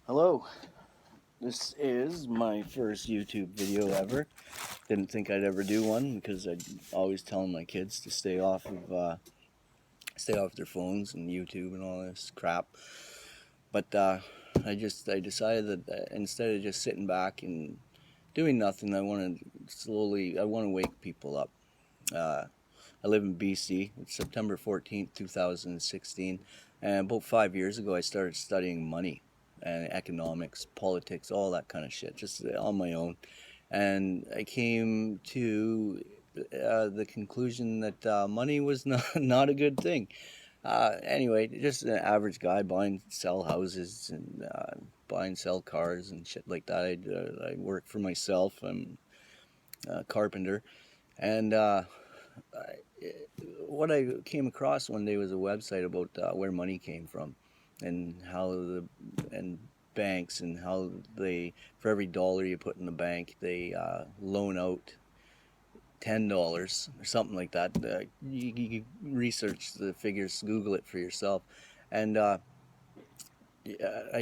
Hello, this is my first YouTube video ever. Didn't think I'd ever do one because I always telling my kids to stay off their phones and YouTube and all this crap. But I decided that instead of just sitting back and doing nothing, I want to wake people up. Uh, I live in BC. It's September 14th, 2016, and about 5 years ago, I started studying money and economics, politics, all that kind of shit, just on my own. And I came to the conclusion that money was not a good thing. Anyway, just an average guy buying, sell houses and buying, sell cars and shit like that. I work for myself. I'm a carpenter, and what I came across one day was a website about where money came from, and how and banks, and how they, for every dollar you put in the bank, they loan out $10 or something like that. You research the figures, Google it for yourself, and I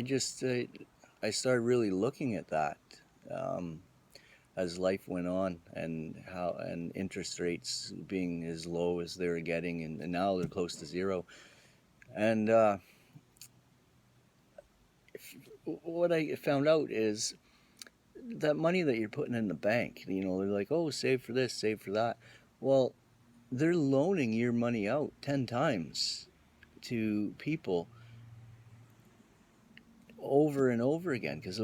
just I started really looking at that. Um, as life went on, and how, and interest rates being as low as they were getting, and now they're close to zero. And what I found out is that money that you're putting in the bank, they're like, oh, save for this, save for that. Well, they're loaning your money out 10 times to people over and over again, because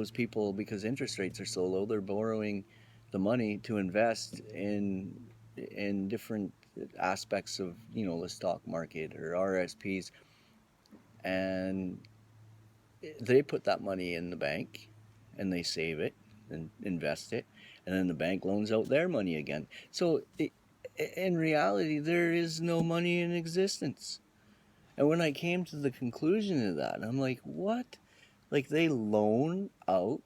interest rates are so low, they're borrowing the money to invest in different aspects of the stock market or RSPs, and they put that money in the bank and they save it and invest it, and then the bank loans out their money again. So in reality, there is no money in existence. And when I came to the conclusion of that, I'm like, what? Like, they loan out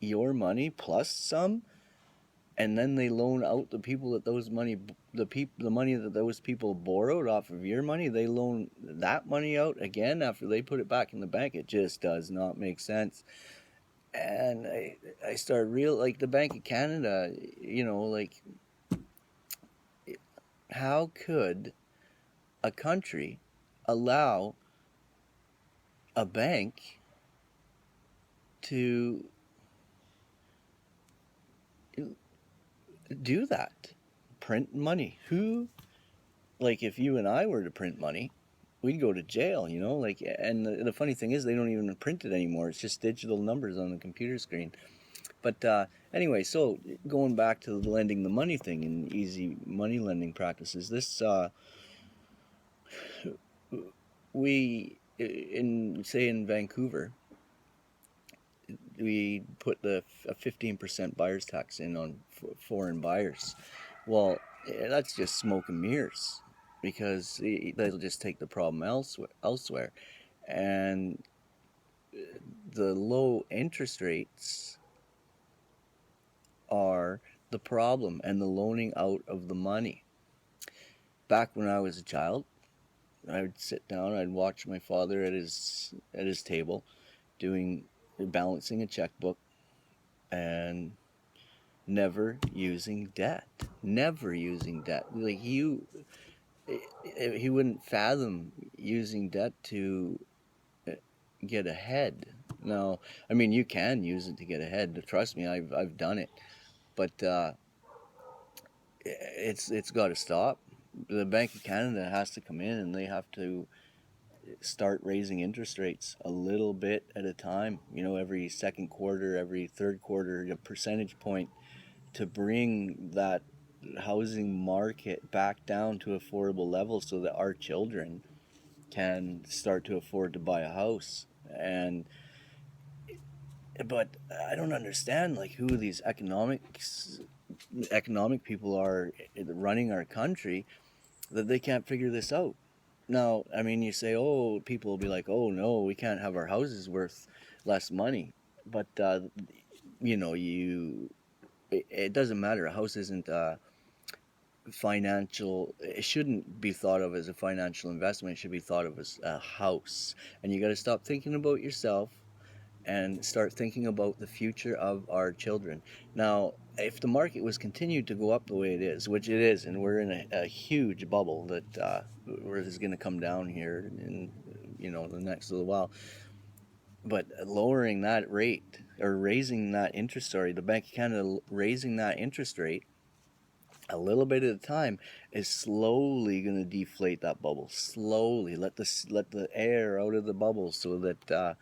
your money plus some, and then they loan out the people that the money that those people borrowed off of your money, they loan that money out again after they put it back in the bank. It just does not make sense. And I started like the Bank of Canada, like, how could a country allow a bank to do that? Print money? Like, if you and I were to print money, we'd go to jail, like. And the funny thing is, they don't even print it anymore. It's just digital numbers on the computer screen. But anyway, so going back to the lending the money thing and easy money lending practices, this we in Vancouver, we put a 15% buyer's tax in on foreign buyers. Well, that's just smoke and mirrors, because they'll just take the problem elsewhere. And the low interest rates are the problem, and the loaning out of the money. Back when I was a child, I would sit down, I'd watch my father at his table doing balancing a checkbook, and never using debt. Never using debt. Like, he wouldn't fathom using debt to get ahead. Now, I mean, you can use it to get ahead. Trust me, I've done it. But it's got to stop. The Bank of Canada has to come in, and they have to start raising interest rates a little bit at a time. Every second quarter, every third quarter, a percentage point, to bring that housing market back down to affordable levels, so that our children can start to afford to buy a house. And but I don't understand, like, who these economic people are running our country, that they can't figure this out. Now, I mean, you say, oh, people will be like, oh no, we can't have our houses worth less money. But it doesn't matter. A house isn't financial. It shouldn't be thought of as a financial investment. It should be thought of as a house. And you got to stop thinking about yourself and start thinking about the future of our children. Now, if the market was continued to go up the way it is, which it is, and we're in a huge bubble that is going to come down here in the next little while, but lowering that rate or raising that interest, sorry, the Bank of Canada raising that interest rate a little bit at a time is slowly going to deflate that bubble. Slowly let the air out of the bubble so that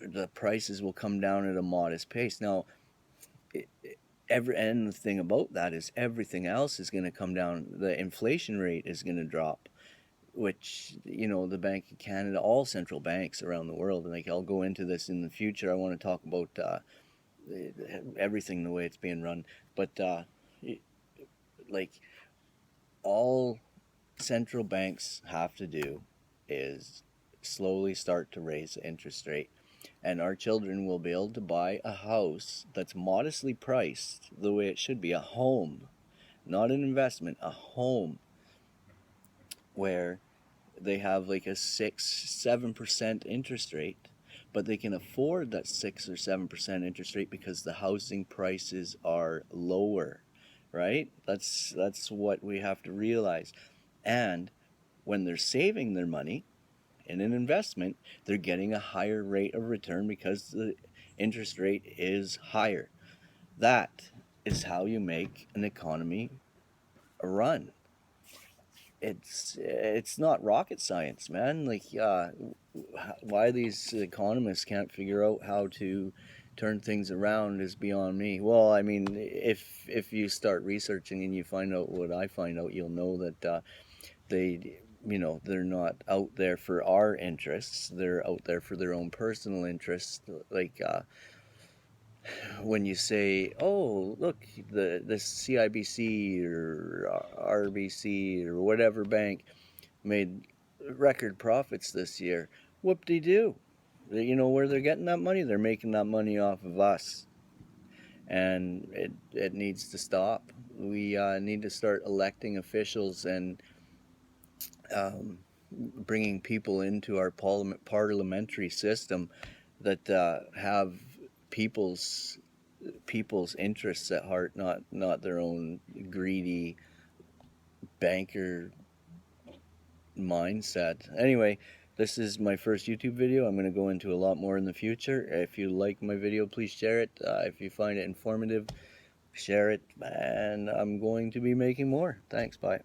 the prices will come down at a modest pace. Now, and the thing about that is everything else is going to come down. The inflation rate is going to drop, which the Bank of Canada, all central banks around the world, and like I'll go into this in the future. I want to talk about everything the way it's being run, but like all central banks have to do is slowly start to raise the interest rate, and our children will be able to buy a house that's modestly priced the way it should be, a home, not an investment, a home where they have like a 6-7% interest rate, but they can afford that 6 or 7% interest rate because the housing prices are lower, right? That's what we have to realize. And when they're saving their money in an investment, they're getting a higher rate of return because the interest rate is higher. That is how you make an economy run. It's not rocket science, man. Like why these economists can't figure out how to turn things around is beyond me. Well, I mean, if you start researching and you find out what I find out, you'll know that they're not out there for our interests. They're out there for their own personal interests. Like when you say, "Oh, look, the CIBC or RBC or whatever bank made record profits this year," whoop-de-doo. You know where they're getting that money? They're making that money off of us, and it needs to stop. We need to start electing officials and um, bringing people into our parliamentary system that have people's interests at heart, not their own greedy banker mindset. Anyway, this is my first YouTube video. I'm going to go into a lot more in the future. If you like my video, please share it. If you find it informative, share it, and I'm going to be making more. Thanks, bye.